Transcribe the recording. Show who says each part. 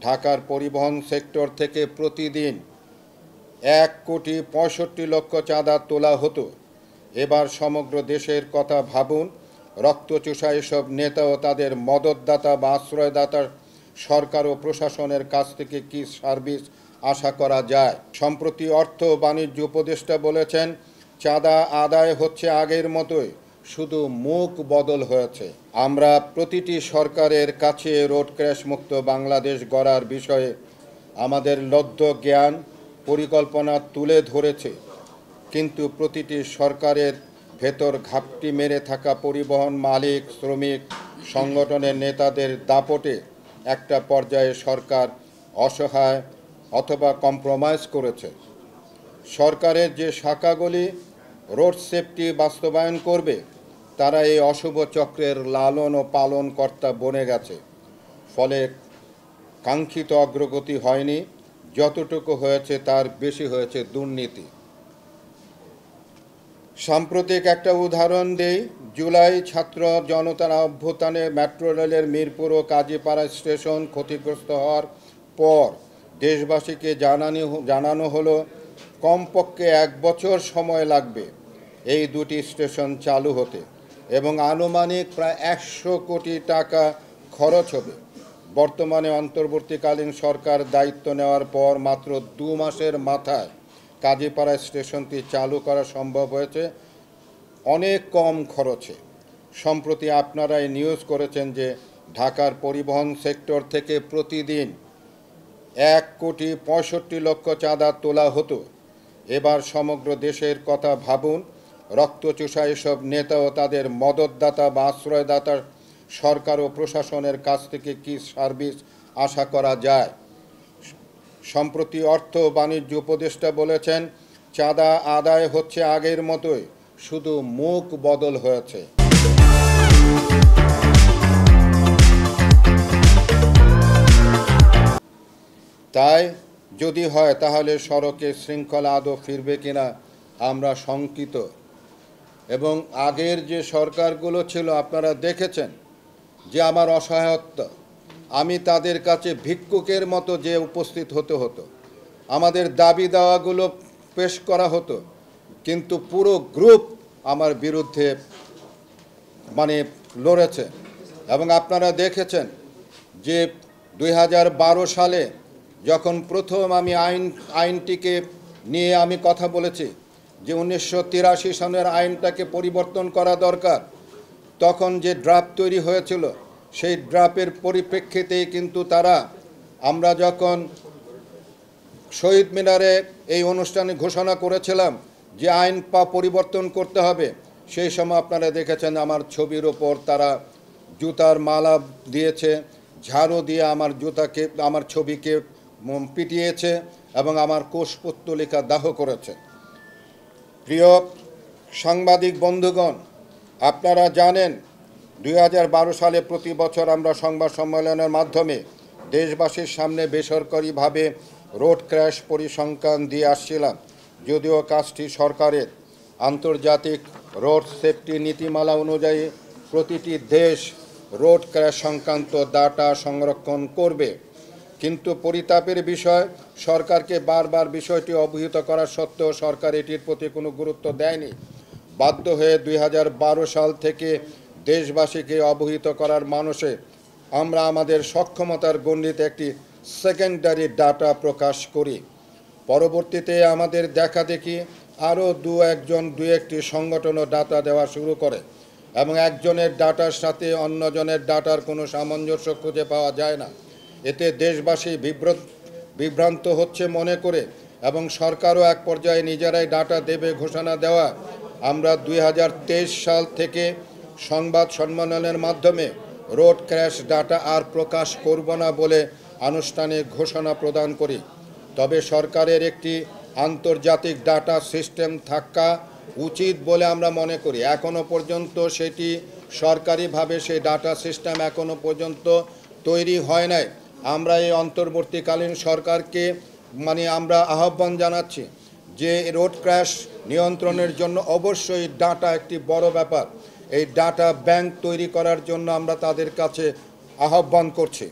Speaker 1: ঢাকার পরিবহন সেক্টর থেকে প্রতিদিন ১,৬৫,০০,০০০ চাঁদা তোলা হতো। এবার সমগ্র দেশের কথা ভাবুন। রক্তচোষা এসব নেতা ও তাদের মদতদাতা বা আশ্রয়দাতা সরকার ও প্রশাসনের কাছ থেকে কী সার্ভিস আশা করা যায়। সম্প্রতি অর্থ ও বাণিজ্য উপদেষ্টা বলেছেন, চাঁদা আদায় হচ্ছে আগের মতোই, শুধু মুখ বদল হয়েছে। আমরা প্রতিটি সরকারের কাছে রোড ক্র্যাশ মুক্ত বাংলাদেশ গড়ার বিষয়ে আমাদের লব্ধ জ্ঞান পরিকল্পনা তুলে ধরেছে, কিন্তু প্রতিটি সরকারের ভেতর ঘাপটি মেরে থাকা পরিবহন মালিক, শ্রমিক সংগঠনের নেতাদের দাপটে একটা পর্যায়ে সরকার অসহায় অথবা কম্প্রোমাইজ করেছে। সরকারের যে শাখাগুলি রোড সেফটি বাস্তবায়ন করবে, তারা এই অশুভ চক্রের লালন ও পালন কর্তা বনে গেছে। ফলে কাঙ্ক্ষিত অগ্রগতি হয়নি, যতটুকু হয়েছে তার বেশি হয়েছে দুর্নীতি। সাম্প্রতিক একটা উদাহরণ দেই। জুলাই ছাত্র জনতার অভ্যুত্থানে মেট্রো রেলের মিরপুর ও কাজীপাড়া স্টেশন ক্ষতিগ্রস্ত হওয়ার পর দেশবাসীকে জানানো হলো কমপক্ষে 1 বছর সময় লাগবে এই দুটি স্টেশন চালু হতে এবং আনুমানিক প্রায় 100 কোটি টাকা খরচ হবে। বর্তমানে অন্তর্বর্তীকালীন সরকার দায়িত্ব নেওয়ার পর মাত্র 2 মাসের মাথায় কাজীপাড়া স্টেশনটি চালু করা সম্ভব হয়েছে অনেক কম খরচে। সম্প্রতি আপনারাই নিউজ করেছেন যে ঢাকার পরিবহন সেক্টর থেকে প্রতিদিন 1,৬৫,০০,০০০ চাঁদা তোলা হতো। এবার সমগ্র দেশের কথা ভাবুন। রক্তচোষা এসব নেতা ও তাদের মদতদাতা বা আশ্রয়দাতা সরকার ও প্রশাসনের কাছ থেকে কী সার্ভিস আশা করা যায়। সম্প্রতি অর্থ ও বাণিজ্য উপদেষ্টা বলেছেন, চাঁদা আদায় হচ্ছে আগের মতোই, শুধু মুখ বদল হয়েছে। তাই যদি হয় তাহলে সড়কে শৃঙ্খলা আদৌ ফিরবে কিনা আমরা শঙ্কিত। এবং আগের যে সরকারগুলো ছিল আপনারা দেখেছেন যে আমার অসহায়ত্ব, আমি তাদের কাছে ভিক্ষুকের মতো যে উপস্থিত হতে হতো, আমাদের দাবি দাওয়াগুলো পেশ করা হতো, কিন্তু পুরো গ্রুপ আমার বিরুদ্ধে লড়েছে। এবং আপনারা দেখেছেন যে 2012 সালে যখন প্রথম আমি আইনটিকে নিয়ে আমি কথা বলেছি যে 1983 সনের আইনটাকে পরিবর্তন করা দরকার, তখন যে ড্রাফট তৈরি হয়েছিল সেই ড্রাফটের পরিপ্রেক্ষিতেই কিন্তু আমরা যখন শহীদ মিনারে এই অনুষ্ঠানে ঘোষণা করেছিলাম যে আইন পরিবর্তন করতে হবে, সেই সময় আপনারা দেখেছেন আমার ছবির ওপর তারা জুতার মালা দিয়েছে, ঝাড়ু দিয়ে আমার ছবিকে পিটিয়েছে এবং আমার কোষপত্তলিকা দাহ করেছে। প্রিয় সাংবাদিক বন্ধুগণ, আপনারা জানেন 2012 সালে প্রতি বছর আমরা সংবাদ সম্মেলনের মাধ্যমে দেশবাসীর সামনে বেসরকারিভাবে রোড ক্র্যাশ পরিসংখ্যান দিয়ে আসছিলাম। যদিও কাজটি সরকারের আন্তর্জাতিক রোড সেফটি নীতিমালা অনুযায়ী প্রতিটি দেশ রোড ক্র্যাশ সংক্রান্ত ডাটা সংরক্ষণ করবে, কিন্তু পরিতাপের বিষয় সরকারকে বারবার বিষয়টি অবহিত করা সত্ত্বেও সরকার এটির প্রতি কোনো গুরুত্ব দেয়নি। বাধ্য হয়ে 2012 সাল থেকে দেশবাসীকে অবহিত করার মানসে আমরা আমাদের সক্ষমতার গণ্ডিতে একটি সেকেন্ডারি ডাটা প্রকাশ করি। পরবর্তীতে আমাদের দেখা দেখি আরও দু একটি সংগঠনও ডাটা দেওয়া শুরু করে এবং একজনের ডাটার সাথে অন্যজনের ডাটার কোনো সামঞ্জস্য খুঁজে পাওয়া যায় না। এতে দেশবাসী বিভ্রান্ত হচ্ছে মনে করে এবং সরকারও এক পর্যায়ে নিজেরাই ডাটা দেবে ঘোষণা দেওয়া আমরা 2023 সাল থেকে সংবাদ সম্মেলনের মাধ্যমে রোড ক্র্যাশ ডাটা আর প্রকাশ করব না বলে আনুষ্ঠানিক ঘোষণা প্রদান করি। তবে সরকারের একটি আন্তর্জাতিক ডাটা সিস্টেম থাকা উচিত বলে আমরা মনে করি। এখনো পর্যন্ত সেটি সরকারিভাবে সেই ডাটা সিস্টেম এখনো পর্যন্ত তৈরি হয় নাই। আমরা এই অন্তর্বর্তীকালীন সরকারকে আমরা আহ্বান জানাচ্ছি যে রোড ক্র্যাশ নিয়ন্ত্রণের জন্য অবশ্যই ডাটা একটি বড় ব্যাপার। এই ডাটা ব্যাংক তৈরি করার জন্য আমরা তাদের কাছে আহ্বান করছি।